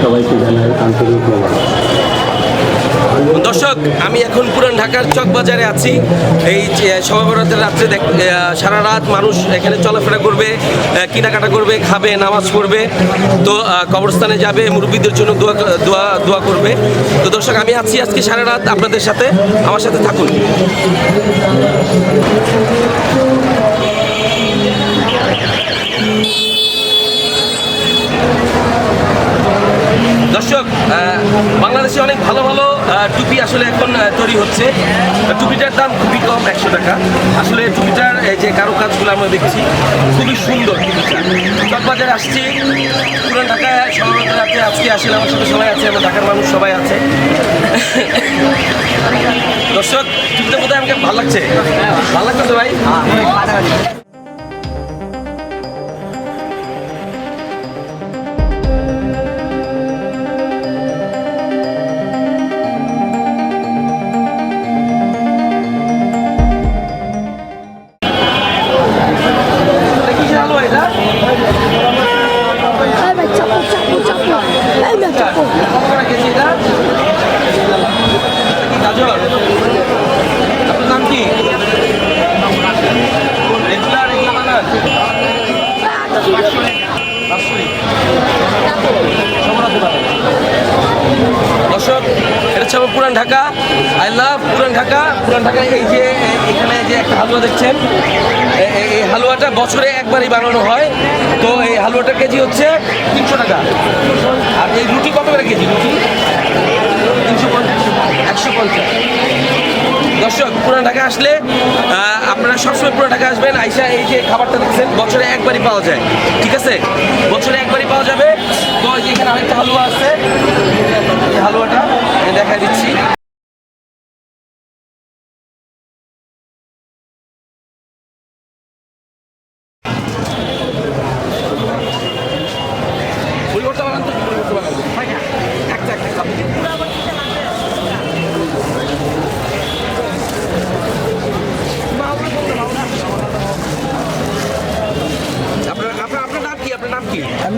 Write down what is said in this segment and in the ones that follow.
সবাইকে জানাই আন্তরিক ধন্যবাদ। দর্শক, আমি এখন পুরান ঢাকার চকবাজারে আছি। এই শবে বরাতের রাত্রে সারা রাত মানুষ এখানে চলাফেরা করবে, কেনাকাটা করবে, খাবে, নামাজ পড়বে, তো কবরস্থানে যাবে, মুরব্বীদের জন্য দোয়া করবে। তো দর্শক, আমি আছি আজকে সারা রাত আপনাদের সাথে, আমার সাথে থাকুন। দর্শক, বাংলাদেশে অনেক ভালো ভালো টুপি আসলে এখন তৈরি হচ্ছে। টুপিটার দাম খুবই কম, 100 টাকা। আসলে টুপিটার যে কারুকাজগুলো আমরা দেখছি খুবই সুন্দর। টুপিটা চকবাজারে আসছি, পুরান ঢাকায় সমাবেশ রাতে আজকে আসলে আমার সাথে সবাই আছে, আমার ঢাকার মানুষ সবাই আছে। দর্শক, টুপিটা বোধহয় আমাকে ভালো লাগছে, ভালো লাগছে ভাই। আপনার নাম কি? দর্শক, এটা হচ্ছে আমার পুরান ঢাকা। আই লাভ পুরান ঢাকা। পুরান ঢাকায় এই যে এখানে যে একটা হালুয়া দেখছেন, এই হালুয়াটা বছরে একবারই বানানো হয়। তো এই হালুয়াটার কেজি হচ্ছে 300 টাকা। আর এই রুটি কত করে কেজি? রুটি 350, 150। দর্শক, পুরান ঢাকা আসলে আপনারা সবসময় পুরান ঢাকা আসবেন। আইসা এই যে খাবারটা দেখছেন বছরে একবারই পাওয়া যায়, ঠিক আছে? বছরে একবারই পাওয়া যাবে। তো এখানে আরেকটা হালুয়া আছে, এই হালুয়াটা আমি দেখাই দিচ্ছি।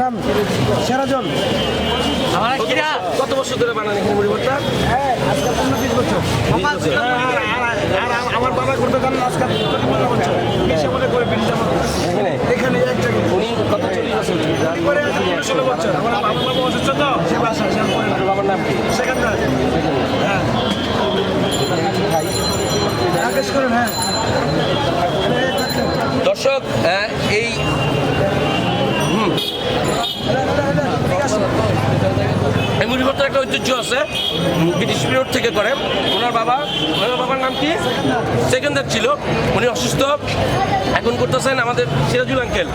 নাম সেরাজন। কত বছর ধরে বানান এখানে মুড়ি ভর্তা? আজকাল 15-20 বছর। আমার বাবা করতে জানেন আজকাল 15 বছর। মনে করে এখানে এক জায়গায় উনি কত 40 বছর করে 16 বছর। আমার বাবা অসুস্থ তো, সে বাসা সে বাবার নাম কি? সেখানকার হ্যাঁ আদেশ করেন। হ্যাঁ দর্শক, এই এই মুড়ি ভর্তার একটা ঐতিহ্য আছে, ব্রিটিশ পিরিয়ড থেকে করে। ওনার বাবার নাম কি? সেকেন্দার ছিল। উনি অসুস্থ, এখন করতেছেন আমাদের সিরাজুল আঙ্কেল,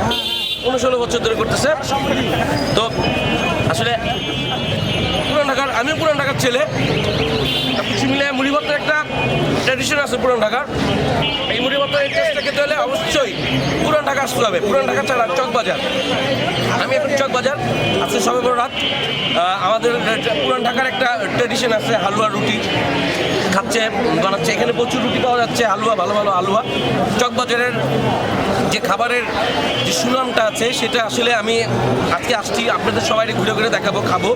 16 বছর ধরে করতেছে। তো আসলে আমিও পুরান ঢাকার ছেলে। কিছু মিলে মুড়ি ভর্তার একটা ট্র্যাডিশন আছে পুরান ঢাকার। এই মুড়ি ভর্তার এই টেস্টটা খেতে হলে অবশ্যই পুরান ঢাকা আসতে হবে। পুরান ঢাকা ছাড়া চকবাজার। আমি এখন চকবাজার, আজকে সবে বড় রাত। আমাদের পুরান ঢাকার একটা ট্র্যাডিশন আছে, হালুয়া রুটি বানাচ্ছে। এখানে প্রচুর রুটি পাওয়া যাচ্ছে, হালুয়া, ভালো ভালো হালুয়া। চকবাজারের যে খাবারের যে সুনামটা আছে সেটা আসলে আমি আজকে আসছি আপনাদের সবাই ঘুরে ঘুরে দেখাবো, খাবো।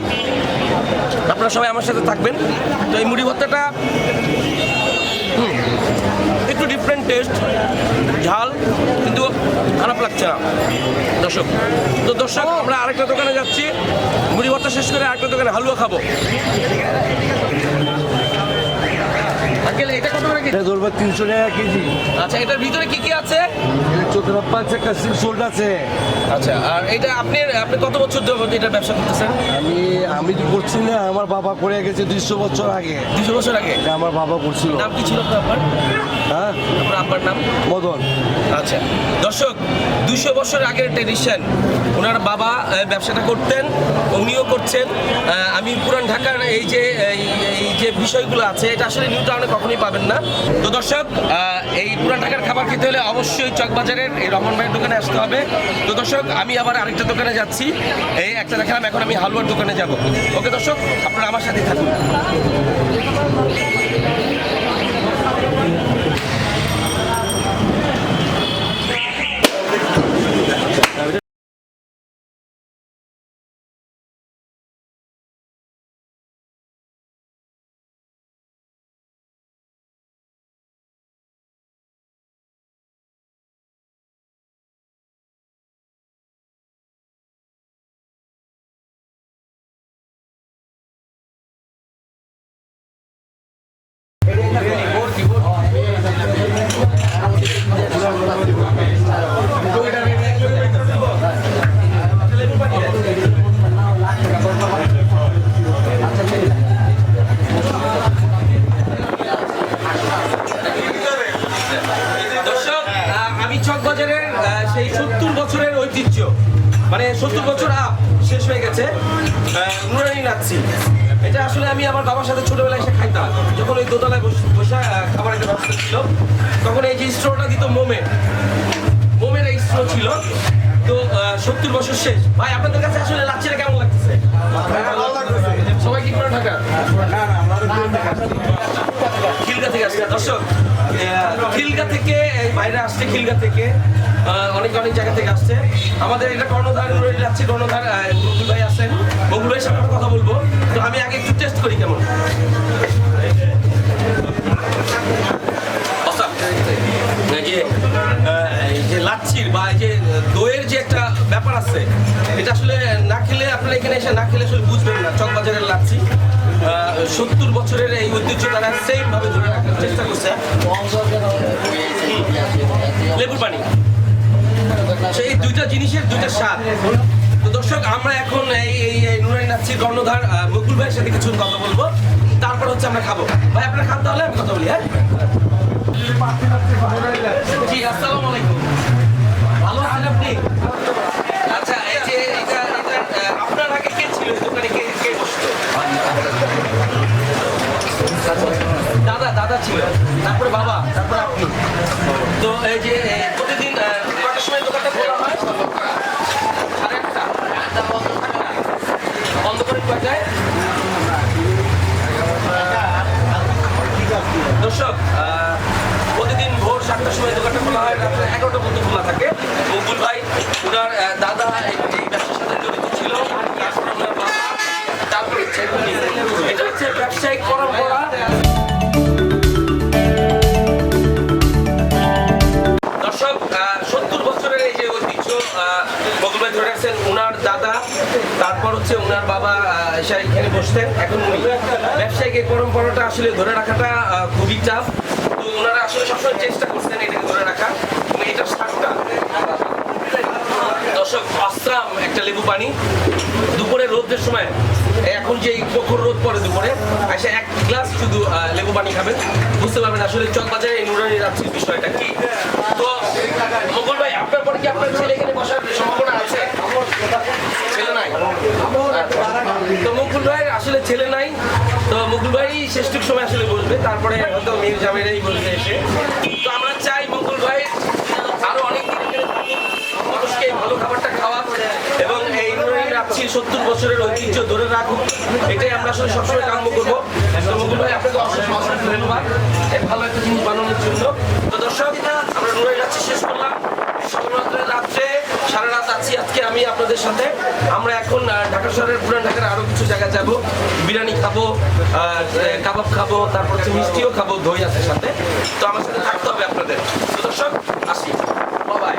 আপনারা সবাই আমার সাথে থাকবেন। তো এই মুড়ি ভর্তাটা একটু ডিফারেন্ট টেস্ট, ঝাল, কিন্তু খারাপ লাগছে না দর্শক। তো দর্শক, আমরা আরেকটা দোকানে যাচ্ছি, মুড়ি ভর্তা শেষ করে আরেকটা দোকানে হালুয়া খাবো। এটা কত করে কেজি? এটা ধরবো 300 টাকা কেজি। আচ্ছা, এটার ভিতরে কি কি আছে? চোদ্দপ্পা আছে, কাশিম সোল্ড আছে। আচ্ছা, আর এটা আপনি কত বছর ধরে এটা ব্যবসা করতেছেন? আমি তো করছি না, আমার বাবা করে গেছে 200 বছর আগে। 200 বছর আগে? এটা আমার বাবা করছিল। নাম কি ছিল আপনার? হ্যাঁ, আপনার আব্বার নাম? মদন। আচ্ছা দর্শক, 200 বছর আগের ট্রেডিশন, ওনার বাবা ব্যবসাটা করতেন, উনিও করছেন। আমি পুরান ঢাকার এই যে বিষয়গুলো আছে, এটা আসলে নিউ টাউনে কখনোই পাবেন না। তো দর্শক, এই পুরান ঢাকার খাবার খেতে হলে অবশ্যই চকবাজারের এই রমন ভাইয়ের দোকানে আসতে হবে। তো দর্শক, আমি আবার আরেকটা দোকানে যাচ্ছি। এই একটা দেখালাম, এখন আমি হালুয়ার দোকানে যাব। ওকে দর্শক, আপনারা আমার সাথে থাকুন। হচ্ছে নুরানি লাচ্ছি। এটা আসলে আমি আমার বাবার সাথে ছোটবেলায় এসে খাইতাম, যখন ওই দোতলায় বসে খাবার একটা ব্যবস্থা ছিল, তখন এই যে স্ট্রোটা দিত মোমের এই স্ট্রো ছিল। তো 70 বছর শেষ। ভাই আপনাদের কাছে আসলে লাচ্ছিটা কেমন লাগতেছে? সবাই কি করে ঢাকা? খিলগা থেকে আসছে দর্শক, খিলগা থেকে বাইরে আসছে, খিলগা থেকে অনেক জায়গা থেকে আসছে। আমাদের এটা কর্ণধার যাচ্ছে, কর্ণধার বকুল ভাই আসেন, বকুল ভাইয়ের সাথে কথা বলবো। তো আমি আগে একটু টেস্ট করি কেমন। এই যে লাচ্ছির বা এই যে দইয়ের যে একটা ব্যাপার আছে, এটা আসলে না খেলে, আপনারা এখানে এসে না খেলে আসলে বুঝবেন না। চকবাজারের লাচ্ছি 70 বছরের এই ঐতিহ্য তারা সেম ভাবে ধরে রাখার চেষ্টা করছে। লেবুর পানি, সেই দুইটা জিনিসের দুইটা স্বাদ। তো দর্শক, আমরা এখন এই নুরানি লাচ্ছির কর্ণধার বকুল ভাইয়ের সাথে কিছু কথা বলবো, তারপর হচ্ছে আমরা খাবো। ভাই আপনারা খান, তাহলে আমি কথা বলি। হ্যাঁ জি, আসসালামু আলাইকুম। ভালো আছেন আপনি? আচ্ছা, এই যে এটা আপনার আগে কে ছিল দোকানে, কে বসতো? দাদা ছিল, তারপরে বাবা, তারপরে আপনি। তো এই যে প্রতিদিন কটার সময় দোকানটা খোলা হয়? 1:30 বন্ধ করে কয়টায়? দর্শক, প্রতিদিন ভোর 7টার সময় দোকানটা খোলা হয়, রাত্রে 11টা পর্যন্ত খোলা থাকে। বকুল ভাই, ওনার দাদা এই ব্যবসার সাথে জড়িত ছিল, তারপরে ওনার বাবা, তারপরে হচ্ছে উনি। এটা হচ্ছে ব্যবসায়িক পরম্পরা। দর্শক, 70 বছরের এই যে ঐতিহ্য বকুল ভাই ধরে রাখছেন, ওনার দাদা, তারপর হচ্ছে ওনার বাবা এসে এখানে বসতেন, এখন উনি। ব্যবসায়িক এই পরম্পরাটা আসলে ধরে রাখাটা খুবই টাফ। তো ওনারা আসলে সবসময় চেষ্টা করছেন এটাকে ধরে রাখা। এটার স্বাদটা দর্শক অস্ত্রাম একটা লেবু পানি। দুপুরে রোদের সময়, এখন যে প্রখর রোদ পড়ে দুপুরে, এসে 1 গ্লাস শুধু লেবু পানি খাবেন, বুঝতে পারবেন আসলে চকবাজারে এই নুরানি লাচ্ছির বিষয়টা কি। তো মুকুল ভাই, আপনার পরে কি আপনার ছেলে এখানে বসার সম্ভাবনা আছে? ছেলে নাই। তো মুকুল ভাই আসলে ছেলে নাই, তো মুকুল ভাই শেষটুক সময় আসলে বসবে, তারপরে হয়তো মেয়ের জামাইরাই বসবে এসে। তো আমরা চাই মুকুল ভাই আরো অনেক দিন মানুষকে ভালো খাবারটা খাওয়া এবং এই নুরানি লাচ্ছির 70 বছরের ঐতিহ্য ধরে রাখুক, এটাই আমরা আসলে সবসময় কাম্য করবো। তো মুকুল ভাই, আপনাকে অসংখ্য ধন্যবাদ এই ভালো একটা জিনিস বানানোর জন্য। তো দর্শক, আমরা নুরানি লাচ্ছি শেষ করলাম। শুক্রবার রাত্রে সারা রাত আছি আজকে আমি আপনাদের সাথে। আমরা এখন ঢাকা শহরের পুরান ঢাকার আরো কিছু জায়গায় যাব, বিরিয়ানি খাবো, কাবাব খাবো, তারপর হচ্ছে মিষ্টিও খাবো, দই আছে সাথে। তো আমার সাথে থাকতে হবে আপনাদের। তো দর্শক, আসি, বাই।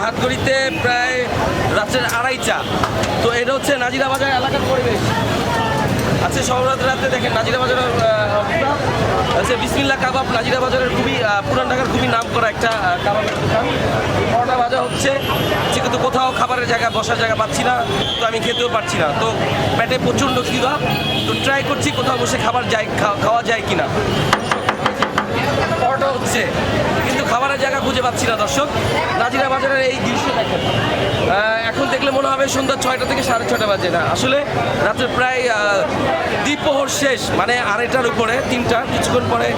হাতগড়িতে প্রায় রাত্রের 2:30। তো এটা হচ্ছে নাজিরা বাজার এলাকার পরিবেশ। আচ্ছা, সহরাত্রে দেখেন নাজিরা বাজারের আচ্ছা, বিসমিল্লাহ কাবাব নাজিরা বাজারের খুবই পুরান ঢাকার খুবই নাম করা একটা কাবাবের দোকান। পরোটা ভাজা হচ্ছে, কিন্তু কোথাও খাবারের জায়গা, বসার জায়গা পাচ্ছি না, তো আমি খেতেও পারছি না। তো পেটে প্রচণ্ড খিদা, তো ট্রাই করছি কোথাও বসে খাওয়া যায় কিনা। পরোটা হচ্ছে, কিন্তু খাবারের জায়গা খুঁজে পাচ্ছি না। দর্শক, নাজিরা বাজারের এই দৃশ্য দেখেন, এখন দেখলে মনে হবে সন্ধ্যা 6টা থেকে 6:30 বাজে না, আসলে রাত্রে প্রায় দ্বিপ্রহর শেষ, মানে 2:30টার উপরে, 3টা, কিছুক্ষণ পরে,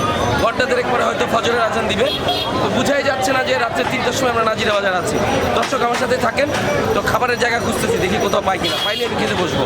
ঘন্টা দেড়েক পরে হয়তো ফজরের আজান দিবে। তো বুঝাই যাচ্ছে না যে রাত্রে 3টার সময় আমরা নাজিরা বাজার আছি। দর্শক, আমার সাথে থাকেন। তো খাবারের জায়গা খুঁজতেছি, দেখি কোথাও পাই কিনা, পাইলে আমি খেতে বসবো।